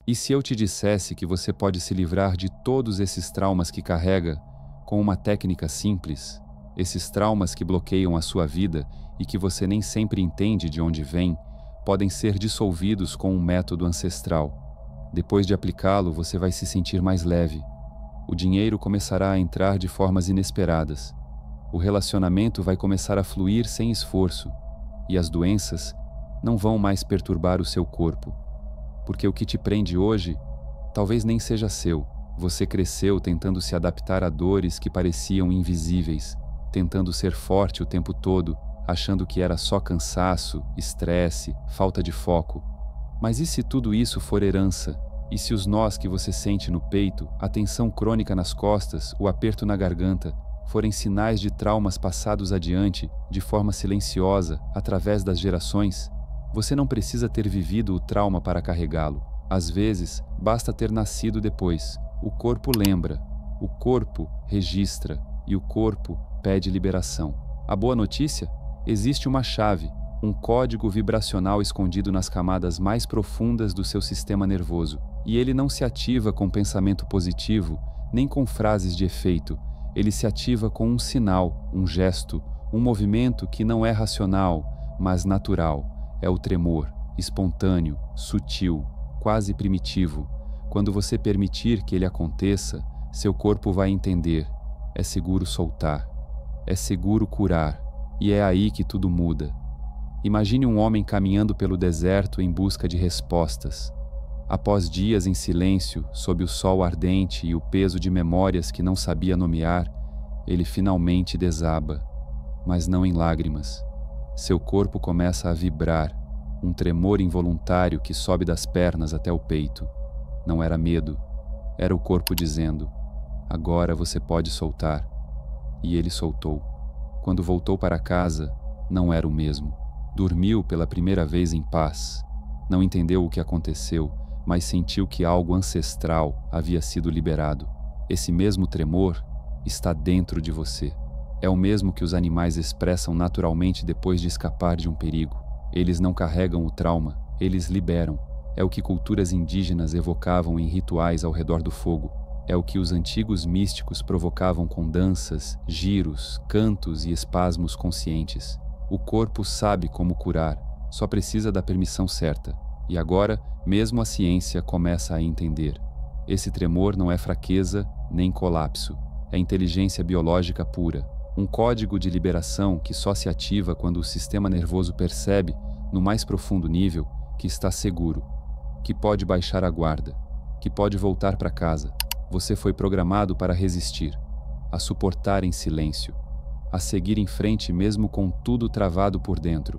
E se eu te dissesse que você pode se livrar de todos esses traumas que carrega com uma técnica simples, esses traumas que bloqueiam a sua vida e que você nem sempre entende de onde vêm, podem ser dissolvidos com um método ancestral. Depois de aplicá-lo, você vai se sentir mais leve. O dinheiro começará a entrar de formas inesperadas. O relacionamento vai começar a fluir sem esforço. E as doenças não vão mais perturbar o seu corpo. Porque o que te prende hoje talvez nem seja seu. Você cresceu tentando se adaptar a dores que pareciam invisíveis, tentando ser forte o tempo todo, achando que era só cansaço, estresse, falta de foco. Mas e se tudo isso for herança? E se os nós que você sente no peito, a tensão crônica nas costas, o aperto na garganta, forem sinais de traumas passados adiante, de forma silenciosa, através das gerações? Você não precisa ter vivido o trauma para carregá-lo. Às vezes, basta ter nascido depois. O corpo lembra, o corpo registra e o corpo pede liberação. A boa notícia? Existe uma chave, um código vibracional escondido nas camadas mais profundas do seu sistema nervoso. E ele não se ativa com pensamento positivo, nem com frases de efeito. Ele se ativa com um sinal, um gesto, um movimento que não é racional, mas natural. É o tremor, espontâneo, sutil, quase primitivo. Quando você permitir que ele aconteça, seu corpo vai entender. É seguro soltar. É seguro curar. E é aí que tudo muda. Imagine um homem caminhando pelo deserto em busca de respostas. Após dias em silêncio, sob o sol ardente e o peso de memórias que não sabia nomear, ele finalmente desaba, mas não em lágrimas. Seu corpo começa a vibrar, um tremor involuntário que sobe das pernas até o peito. Não era medo, era o corpo dizendo: agora você pode soltar. E ele soltou. Quando voltou para casa, não era o mesmo. Dormiu pela primeira vez em paz. Não entendeu o que aconteceu, mas sentiu que algo ancestral havia sido liberado. Esse mesmo tremor está dentro de você. É o mesmo que os animais expressam naturalmente depois de escapar de um perigo. Eles não carregam o trauma, eles liberam. É o que culturas indígenas evocavam em rituais ao redor do fogo. É o que os antigos místicos provocavam com danças, giros, cantos e espasmos conscientes. O corpo sabe como curar, só precisa da permissão certa. E agora, mesmo a ciência começa a entender. Esse tremor não é fraqueza nem colapso. É inteligência biológica pura. Um código de liberação que só se ativa quando o sistema nervoso percebe, no mais profundo nível, que está seguro, que pode baixar a guarda, que pode voltar para casa. Você foi programado para resistir, a suportar em silêncio, a seguir em frente mesmo com tudo travado por dentro.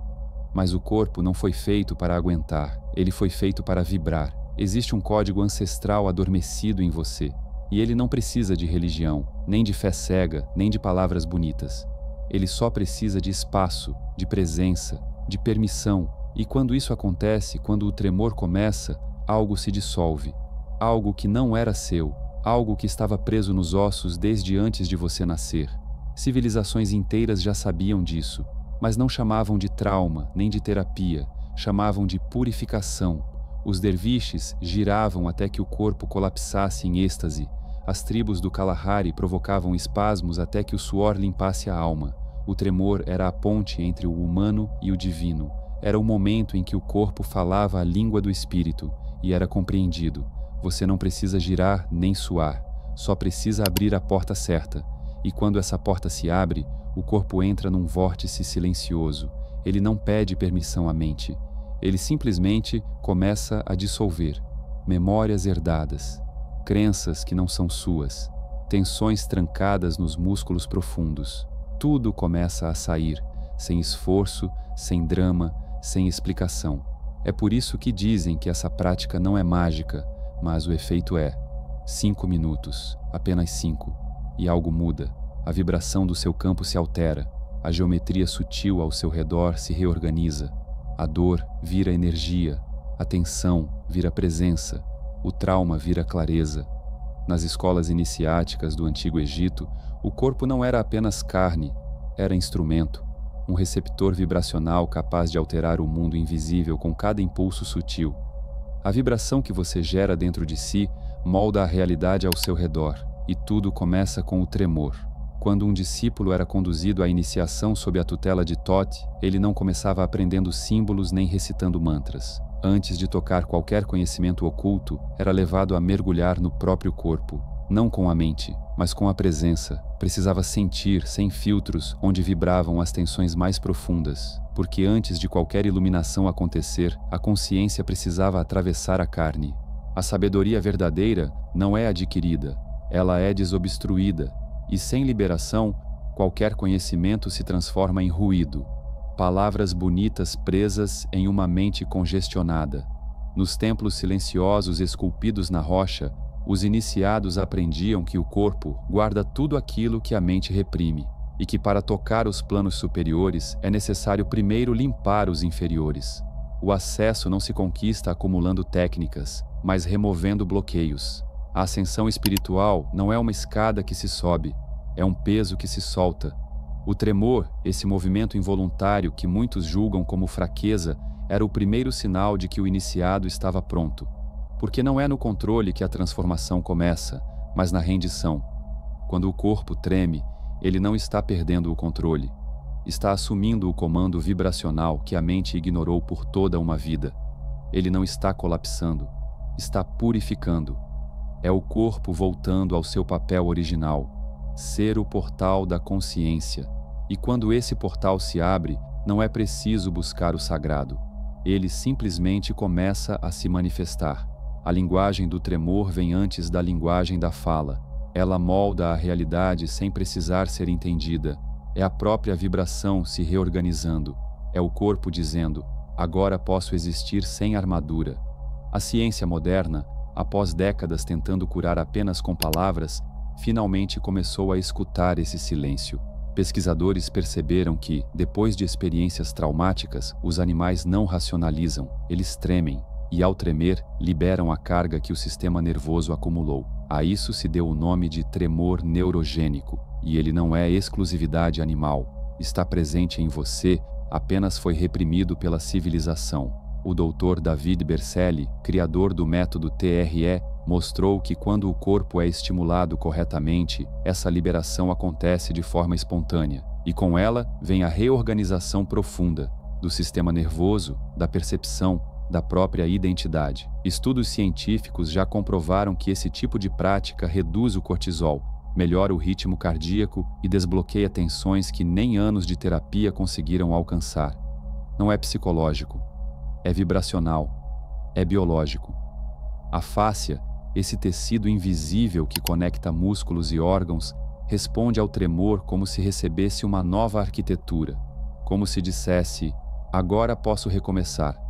Mas o corpo não foi feito para aguentar, ele foi feito para vibrar. Existe um código ancestral adormecido em você. E ele não precisa de religião, nem de fé cega, nem de palavras bonitas. Ele só precisa de espaço, de presença, de permissão. E quando isso acontece, quando o tremor começa, algo se dissolve. Algo que não era seu, algo que estava preso nos ossos desde antes de você nascer. Civilizações inteiras já sabiam disso, mas não chamavam de trauma, nem de terapia, chamavam de purificação. Os derviches giravam até que o corpo colapsasse em êxtase. As tribos do Kalahari provocavam espasmos até que o suor limpasse a alma. O tremor era a ponte entre o humano e o divino. Era o momento em que o corpo falava a língua do espírito e era compreendido. Você não precisa girar nem suar, só precisa abrir a porta certa. E quando essa porta se abre, o corpo entra num vórtice silencioso. Ele não pede permissão à mente. Ele simplesmente começa a dissolver. Memórias herdadas, crenças que não são suas, tensões trancadas nos músculos profundos. Tudo começa a sair, sem esforço, sem drama, sem explicação. É por isso que dizem que essa prática não é mágica, mas o efeito é 5 minutos, apenas 5, e algo muda. A vibração do seu campo se altera, a geometria sutil ao seu redor se reorganiza. A dor vira energia, a tensão vira presença, o trauma vira clareza. Nas escolas iniciáticas do Antigo Egito, o corpo não era apenas carne, era instrumento, um receptor vibracional capaz de alterar o mundo invisível com cada impulso sutil. A vibração que você gera dentro de si molda a realidade ao seu redor, e tudo começa com o tremor. Quando um discípulo era conduzido à iniciação sob a tutela de Thoth, ele não começava aprendendo símbolos nem recitando mantras. Antes de tocar qualquer conhecimento oculto, era levado a mergulhar no próprio corpo, não com a mente, mas com a presença. Precisava sentir, sem filtros, onde vibravam as tensões mais profundas, porque antes de qualquer iluminação acontecer, a consciência precisava atravessar a carne. A sabedoria verdadeira não é adquirida, ela é desobstruída, e sem liberação, qualquer conhecimento se transforma em ruído. Palavras bonitas presas em uma mente congestionada. Nos templos silenciosos esculpidos na rocha, os iniciados aprendiam que o corpo guarda tudo aquilo que a mente reprime, e que para tocar os planos superiores é necessário primeiro limpar os inferiores. O acesso não se conquista acumulando técnicas, mas removendo bloqueios. A ascensão espiritual não é uma escada que se sobe, é um peso que se solta. O tremor, esse movimento involuntário que muitos julgam como fraqueza, era o primeiro sinal de que o iniciado estava pronto. Porque não é no controle que a transformação começa, mas na rendição. Quando o corpo treme, ele não está perdendo o controle. Está assumindo o comando vibracional que a mente ignorou por toda uma vida. Ele não está colapsando, está purificando. É o corpo voltando ao seu papel original, ser o portal da consciência. E quando esse portal se abre, não é preciso buscar o sagrado. Ele simplesmente começa a se manifestar. A linguagem do tremor vem antes da linguagem da fala. Ela molda a realidade sem precisar ser entendida. É a própria vibração se reorganizando. É o corpo dizendo: agora posso existir sem armadura. A ciência moderna, após décadas tentando curar apenas com palavras, finalmente começou a escutar esse silêncio. Pesquisadores perceberam que, depois de experiências traumáticas, os animais não racionalizam, eles tremem, e ao tremer, liberam a carga que o sistema nervoso acumulou. A isso se deu o nome de tremor neurogênico, e ele não é exclusividade animal. Está presente em você, apenas foi reprimido pela civilização. O Dr. David Berceli, criador do método TRE, mostrou que quando o corpo é estimulado corretamente, essa liberação acontece de forma espontânea, e com ela vem a reorganização profunda do sistema nervoso, da percepção, da própria identidade. Estudos científicos já comprovaram que esse tipo de prática reduz o cortisol, melhora o ritmo cardíaco e desbloqueia tensões que nem anos de terapia conseguiram alcançar. Não é psicológico, é vibracional, é biológico. A fáscia, esse tecido invisível que conecta músculos e órgãos, responde ao tremor como se recebesse uma nova arquitetura, como se dissesse: agora posso recomeçar.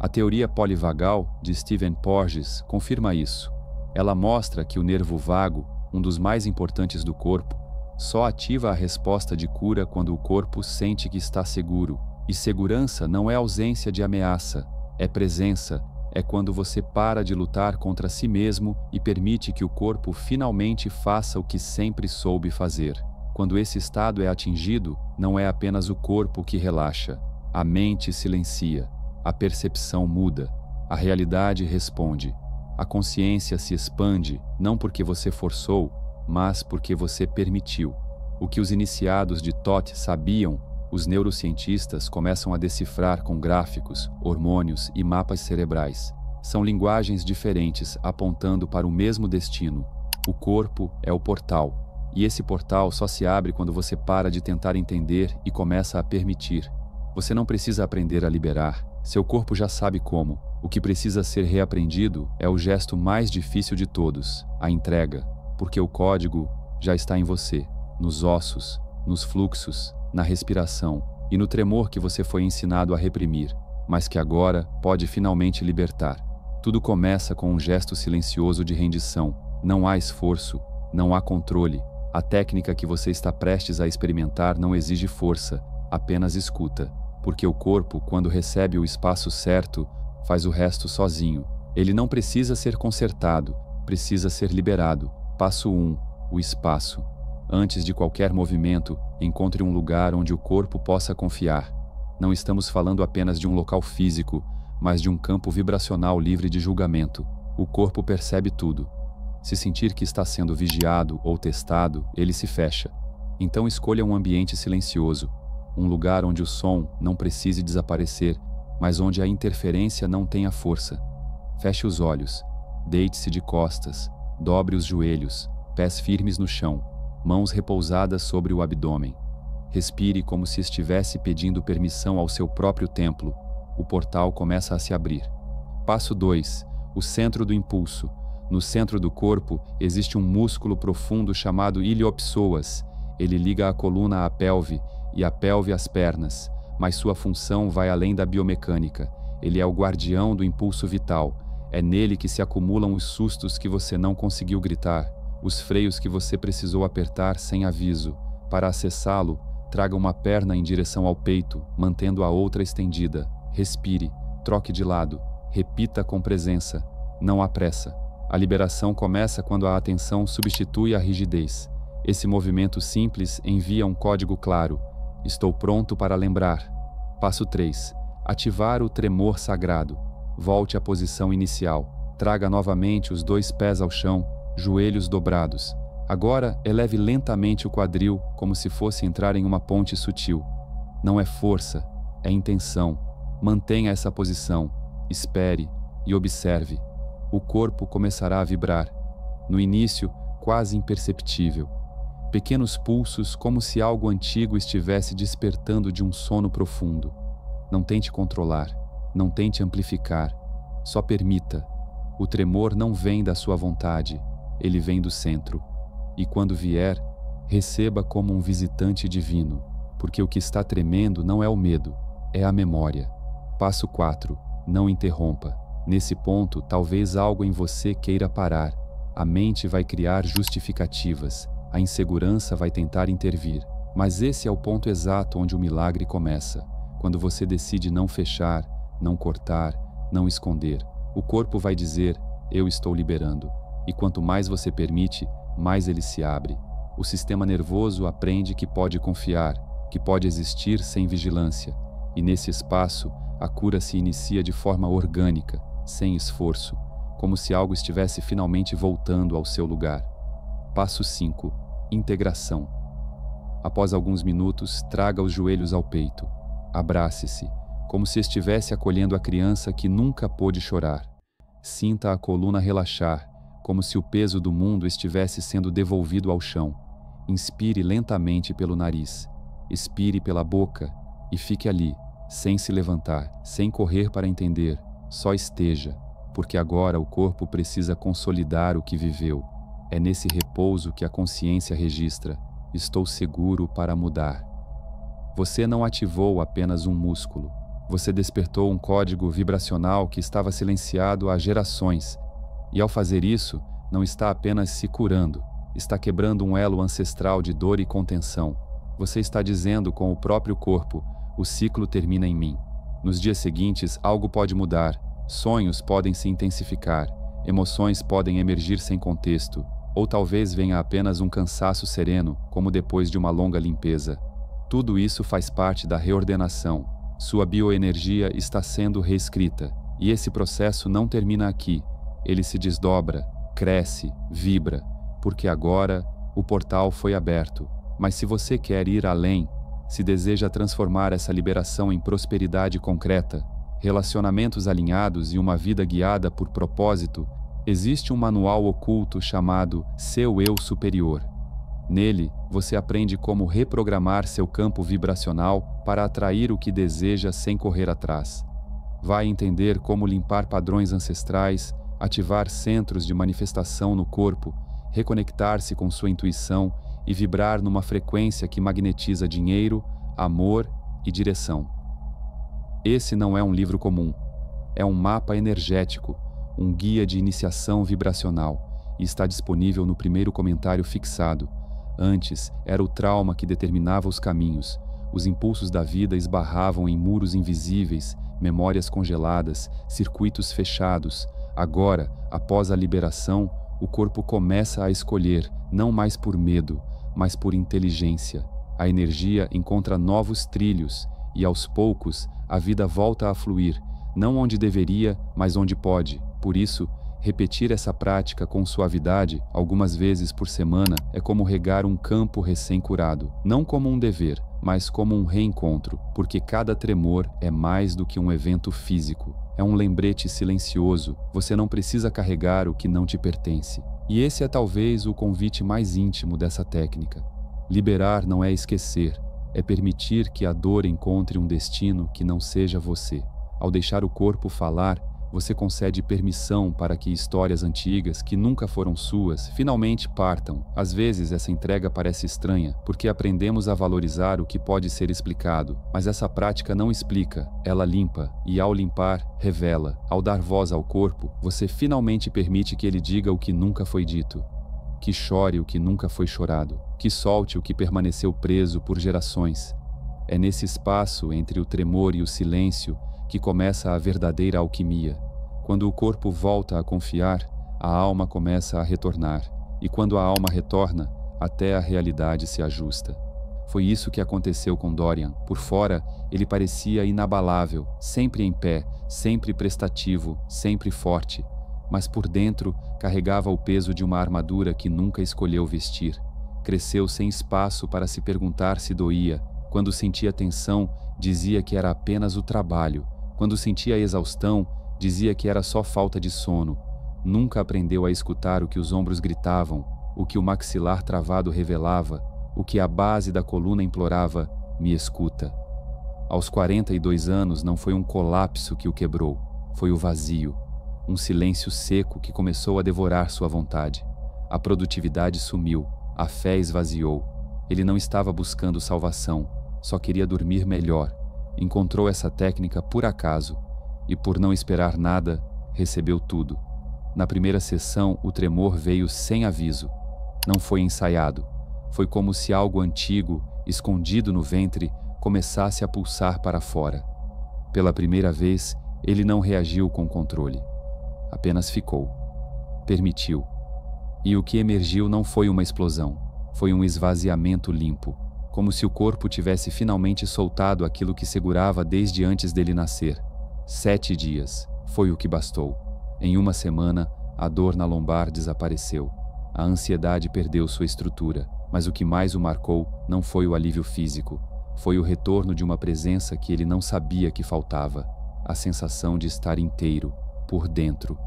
A teoria polivagal de Stephen Porges confirma isso. Ela mostra que o nervo vago, um dos mais importantes do corpo, só ativa a resposta de cura quando o corpo sente que está seguro. E segurança não é ausência de ameaça, é presença. É quando você para de lutar contra si mesmo e permite que o corpo finalmente faça o que sempre soube fazer. Quando esse estado é atingido, não é apenas o corpo que relaxa. A mente silencia, a percepção muda, a realidade responde. A consciência se expande, não porque você forçou, mas porque você permitiu. O que os iniciados de Thoth sabiam, os neurocientistas começam a decifrar com gráficos, hormônios e mapas cerebrais. São linguagens diferentes apontando para o mesmo destino. O corpo é o portal, e esse portal só se abre quando você para de tentar entender e começa a permitir. Você não precisa aprender a liberar, seu corpo já sabe como. O que precisa ser reaprendido é o gesto mais difícil de todos, a entrega, porque o código já está em você, nos ossos, nos fluxos, na respiração e no tremor que você foi ensinado a reprimir, mas que agora pode finalmente libertar. Tudo começa com um gesto silencioso de rendição. Não há esforço, não há controle. A técnica que você está prestes a experimentar não exige força, apenas escuta, porque o corpo, quando recebe o espaço certo, faz o resto sozinho. Ele não precisa ser consertado, precisa ser liberado. Passo 1. O espaço. Antes de qualquer movimento, encontre um lugar onde o corpo possa confiar. Não estamos falando apenas de um local físico, mas de um campo vibracional livre de julgamento. O corpo percebe tudo. Se sentir que está sendo vigiado ou testado, ele se fecha. Então escolha um ambiente silencioso, um lugar onde o som não precise desaparecer, mas onde a interferência não tenha força. Feche os olhos, deite-se de costas, dobre os joelhos, pés firmes no chão, mãos repousadas sobre o abdômen. Respire como se estivesse pedindo permissão ao seu próprio templo. O portal começa a se abrir. Passo 2. O centro do impulso. No centro do corpo existe um músculo profundo chamado iliopsoas. Ele liga a coluna à pelve e a pelve às pernas, mas sua função vai além da biomecânica. Ele é o guardião do impulso vital. É nele que se acumulam os sustos que você não conseguiu gritar, os freios que você precisou apertar sem aviso. Para acessá-lo, traga uma perna em direção ao peito, mantendo a outra estendida. Respire, troque de lado, repita com presença. Não há pressa. A liberação começa quando a atenção substitui a rigidez. Esse movimento simples envia um código claro. Estou pronto para lembrar. Passo 3. Ativar o tremor sagrado. Volte à posição inicial. Traga novamente os 2 pés ao chão, joelhos dobrados. Agora, eleve lentamente o quadril, como se fosse entrar em uma ponte sutil. Não é força, é intenção. Mantenha essa posição, espere e observe. O corpo começará a vibrar. No início, quase imperceptível. Pequenos pulsos, como se algo antigo estivesse despertando de um sono profundo. Não tente controlar, não tente amplificar. Só permita. O tremor não vem da sua vontade, ele vem do centro. E quando vier, receba como um visitante divino, porque o que está tremendo não é o medo, é a memória. Passo 4. Não interrompa. Nesse ponto, talvez algo em você queira parar. A mente vai criar justificativas, a insegurança vai tentar intervir. Mas esse é o ponto exato onde o milagre começa. Quando você decide não fechar, não cortar, não esconder, o corpo vai dizer, eu estou liberando. E quanto mais você permite, mais ele se abre. O sistema nervoso aprende que pode confiar, que pode existir sem vigilância. E nesse espaço, a cura se inicia de forma orgânica, sem esforço, como se algo estivesse finalmente voltando ao seu lugar. Passo 5. Integração. Após alguns minutos, traga os joelhos ao peito. Abrace-se, como se estivesse acolhendo a criança que nunca pôde chorar. Sinta a coluna relaxar, como se o peso do mundo estivesse sendo devolvido ao chão. Inspire lentamente pelo nariz, expire pela boca e fique ali, sem se levantar, sem correr para entender, só esteja, porque agora o corpo precisa consolidar o que viveu. É nesse repouso que a consciência registra, estou seguro para mudar. Você não ativou apenas um músculo, você despertou um código vibracional que estava silenciado há gerações, e ao fazer isso, não está apenas se curando, está quebrando um elo ancestral de dor e contenção. Você está dizendo com o próprio corpo, o ciclo termina em mim. Nos dias seguintes, algo pode mudar, sonhos podem se intensificar, emoções podem emergir sem contexto, ou talvez venha apenas um cansaço sereno, como depois de uma longa limpeza. Tudo isso faz parte da reordenação. Sua bioenergia está sendo reescrita, e esse processo não termina aqui. Ele se desdobra, cresce, vibra, porque agora o portal foi aberto. Mas se você quer ir além, se deseja transformar essa liberação em prosperidade concreta, relacionamentos alinhados e uma vida guiada por propósito, existe um manual oculto chamado Seu Eu Superior. Nele, você aprende como reprogramar seu campo vibracional para atrair o que deseja sem correr atrás. Vai entender como limpar padrões ancestrais, ativar centros de manifestação no corpo, reconectar-se com sua intuição e vibrar numa frequência que magnetiza dinheiro, amor e direção. Esse não é um livro comum. É um mapa energético, um guia de iniciação vibracional, e está disponível no primeiro comentário fixado. Antes, era o trauma que determinava os caminhos. Os impulsos da vida esbarravam em muros invisíveis, memórias congeladas, circuitos fechados. Agora, após a liberação, o corpo começa a escolher, não mais por medo, mas por inteligência. A energia encontra novos trilhos e, aos poucos, a vida volta a fluir, não onde deveria, mas onde pode. Por isso, repetir essa prática com suavidade, algumas vezes por semana, é como regar um campo recém-curado, não como um dever, mas como um reencontro, porque cada tremor é mais do que um evento físico. É um lembrete silencioso, você não precisa carregar o que não te pertence. E esse é talvez o convite mais íntimo dessa técnica. Liberar não é esquecer, é permitir que a dor encontre um destino que não seja você. Ao deixar o corpo falar, você concede permissão para que histórias antigas, que nunca foram suas, finalmente partam. Às vezes essa entrega parece estranha, porque aprendemos a valorizar o que pode ser explicado, mas essa prática não explica, ela limpa, e ao limpar, revela. Ao dar voz ao corpo, você finalmente permite que ele diga o que nunca foi dito, que chore o que nunca foi chorado, que solte o que permaneceu preso por gerações. É nesse espaço entre o tremor e o silêncio que começa a verdadeira alquimia. Quando o corpo volta a confiar, a alma começa a retornar, e quando a alma retorna, até a realidade se ajusta. Foi isso que aconteceu com Dorian. Por fora, ele parecia inabalável, sempre em pé, sempre prestativo, sempre forte, mas por dentro carregava o peso de uma armadura que nunca escolheu vestir. Cresceu sem espaço para se perguntar se doía. Quando sentia tensão, dizia que era apenas o trabalho. Quando sentia exaustão, dizia que era só falta de sono. Nunca aprendeu a escutar o que os ombros gritavam, o que o maxilar travado revelava, o que a base da coluna implorava: me escuta. Aos 42 anos não foi um colapso que o quebrou, foi o vazio. Um silêncio seco que começou a devorar sua vontade. A produtividade sumiu, a fé esvaziou. Ele não estava buscando salvação, só queria dormir melhor. Encontrou essa técnica por acaso e, por não esperar nada, recebeu tudo. Na primeira sessão, o tremor veio sem aviso. Não foi ensaiado. Foi como se algo antigo, escondido no ventre, começasse a pulsar para fora. Pela primeira vez, ele não reagiu com controle. Apenas ficou. Permitiu. E o que emergiu não foi uma explosão. Foi um esvaziamento limpo. Como se o corpo tivesse finalmente soltado aquilo que segurava desde antes dele nascer. 7 dias. Foi o que bastou. Em uma semana, a dor na lombar desapareceu. A ansiedade perdeu sua estrutura. Mas o que mais o marcou não foi o alívio físico. Foi o retorno de uma presença que ele não sabia que faltava. A sensação de estar inteiro, por dentro.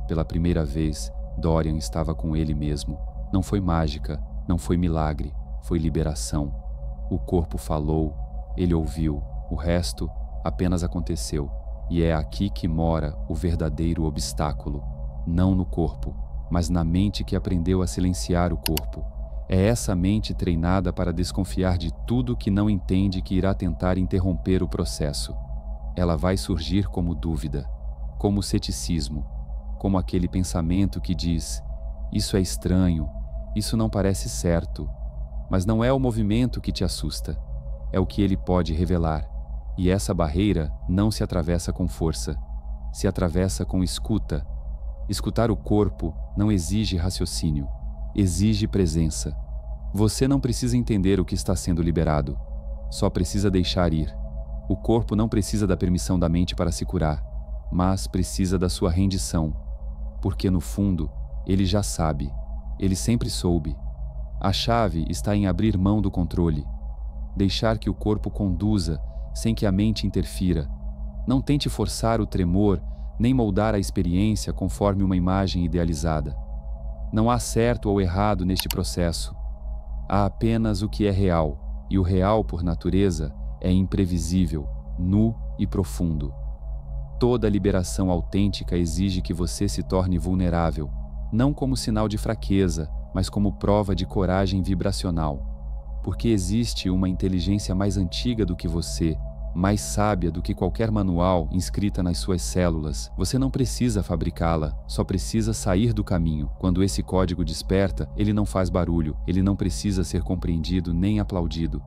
Pela primeira vez, Dorian estava com ele mesmo. Não foi mágica, não foi milagre, foi liberação. O corpo falou, ele ouviu, o resto apenas aconteceu. E é aqui que mora o verdadeiro obstáculo. Não no corpo, mas na mente que aprendeu a silenciar o corpo. É essa mente treinada para desconfiar de tudo que não entende que irá tentar interromper o processo. Ela vai surgir como dúvida, como ceticismo, como aquele pensamento que diz: isso é estranho, isso não parece certo. Mas não é o movimento que te assusta, é o que ele pode revelar. E essa barreira não se atravessa com força, se atravessa com escuta. Escutar o corpo não exige raciocínio, exige presença. Você não precisa entender o que está sendo liberado, só precisa deixar ir. O corpo não precisa da permissão da mente para se curar, mas precisa da sua rendição, porque no fundo, ele já sabe, ele sempre soube. A chave está em abrir mão do controle, deixar que o corpo conduza sem que a mente interfira. Não tente forçar o tremor, nem moldar a experiência conforme uma imagem idealizada. Não há certo ou errado neste processo. Há apenas o que é real, e o real, por natureza, é imprevisível, nu e profundo. Toda liberação autêntica exige que você se torne vulnerável, não como sinal de fraqueza, mas como prova de coragem vibracional. Porque existe uma inteligência mais antiga do que você, mais sábia do que qualquer manual inscrita nas suas células. Você não precisa fabricá-la, só precisa sair do caminho. Quando esse código desperta, ele não faz barulho, ele não precisa ser compreendido nem aplaudido.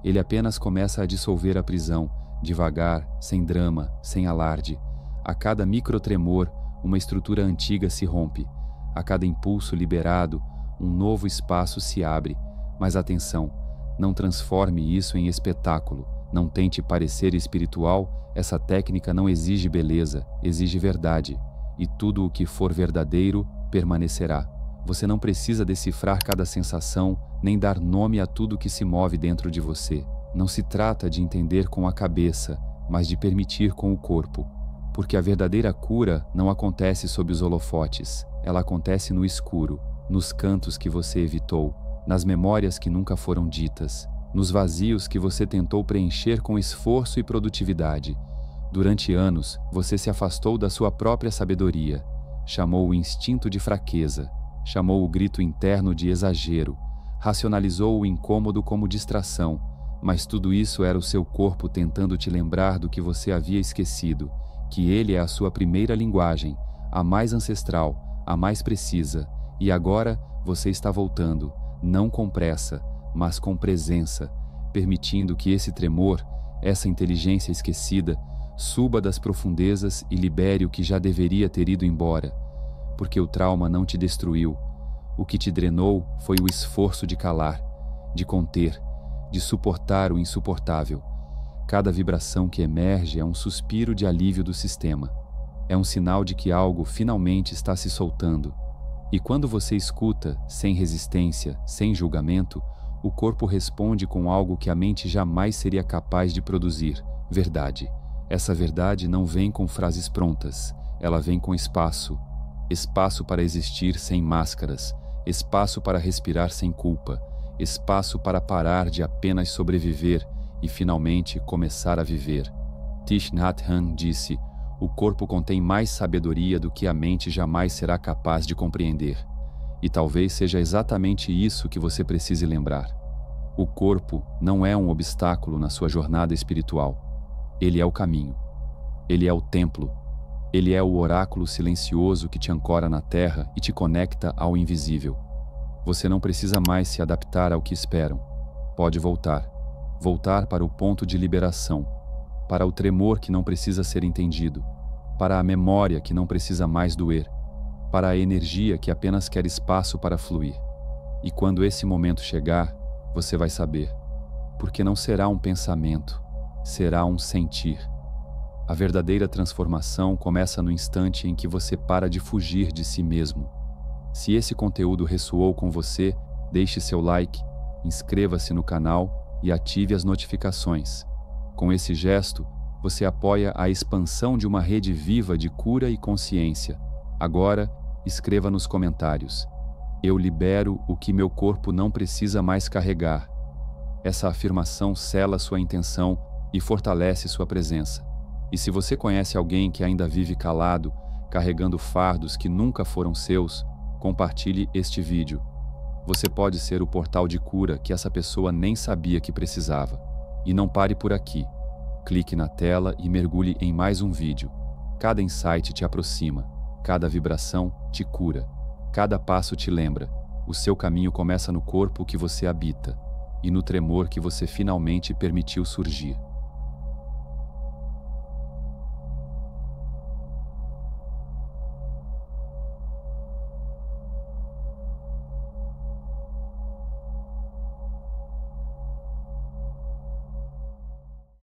Ele apenas começa a dissolver a prisão, devagar, sem drama, sem alarde. A cada microtremor, uma estrutura antiga se rompe. A cada impulso liberado, um novo espaço se abre. Mas atenção, não transforme isso em espetáculo. Não tente parecer espiritual, essa técnica não exige beleza, exige verdade, e tudo o que for verdadeiro permanecerá. Você não precisa decifrar cada sensação, nem dar nome a tudo que se move dentro de você. Não se trata de entender com a cabeça, mas de permitir com o corpo. Porque a verdadeira cura não acontece sob os holofotes, ela acontece no escuro, nos cantos que você evitou, nas memórias que nunca foram ditas, nos vazios que você tentou preencher com esforço e produtividade. Durante anos, você se afastou da sua própria sabedoria, chamou o instinto de fraqueza, chamou o grito interno de exagero, racionalizou o incômodo como distração, mas tudo isso era o seu corpo tentando te lembrar do que você havia esquecido, que ele é a sua primeira linguagem, a mais ancestral, a mais precisa, e agora você está voltando, não com pressa, mas com presença, permitindo que esse tremor, essa inteligência esquecida, suba das profundezas e libere o que já deveria ter ido embora, porque o trauma não te destruiu. O que te drenou foi o esforço de calar, de conter, de suportar o insuportável. Cada vibração que emerge é um suspiro de alívio do sistema. É um sinal de que algo finalmente está se soltando. E quando você escuta, sem resistência, sem julgamento, o corpo responde com algo que a mente jamais seria capaz de produzir: verdade. Essa verdade não vem com frases prontas, ela vem com espaço. Espaço para existir sem máscaras, espaço para respirar sem culpa, espaço para parar de apenas sobreviver e finalmente começar a viver. Thich Nhat Hanh disse: o corpo contém mais sabedoria do que a mente jamais será capaz de compreender. E talvez seja exatamente isso que você precise lembrar. O corpo não é um obstáculo na sua jornada espiritual. Ele é o caminho. Ele é o templo. Ele é o oráculo silencioso que te ancora na terra e te conecta ao invisível. Você não precisa mais se adaptar ao que esperam. Pode voltar. Voltar para o ponto de liberação, para o tremor que não precisa ser entendido, para a memória que não precisa mais doer, para a energia que apenas quer espaço para fluir. E quando esse momento chegar, você vai saber, porque não será um pensamento, será um sentir. A verdadeira transformação começa no instante em que você para de fugir de si mesmo. Se esse conteúdo ressoou com você, deixe seu like, inscreva-se no canal e ative as notificações. Com esse gesto, você apoia a expansão de uma rede viva de cura e consciência. Agora, escreva nos comentários: eu libero o que meu corpo não precisa mais carregar. Essa afirmação sela sua intenção e fortalece sua presença. E se você conhece alguém que ainda vive calado, carregando fardos que nunca foram seus, compartilhe este vídeo. Você pode ser o portal de cura que essa pessoa nem sabia que precisava. E não pare por aqui. Clique na tela e mergulhe em mais um vídeo. Cada insight te aproxima, cada vibração te cura, cada passo te lembra. O seu caminho começa no corpo que você habita e no tremor que você finalmente permitiu surgir.